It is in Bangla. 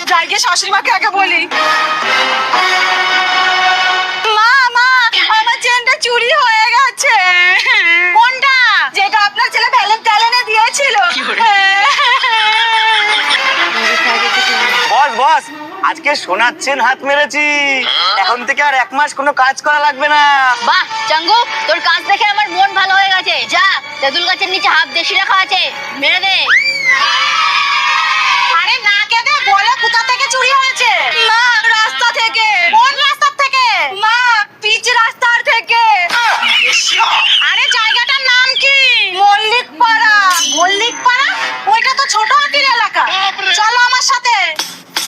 যাই গিয়ে শাশুড়ি মাকে আগে বলি। মা মা, আমার চেনটা চুরি হয়ে গেছে। কোনটা? যেটা আপনার ছেলে ভ্যালেন্টাইনে দিয়েছিল। বস বস, আজকে সোনার চেন হাত মেরেছি। এখন থেকে আর 1 মাস কোনো কাজ করা লাগবে না। বাহ চাঙ্গু, তোর কাজ দেখে আমার মন ভালো হয়ে গেছে। যা, তেঁতুল গাছের নিচে হাফ দেশি রাখা আছে, মেরে দে।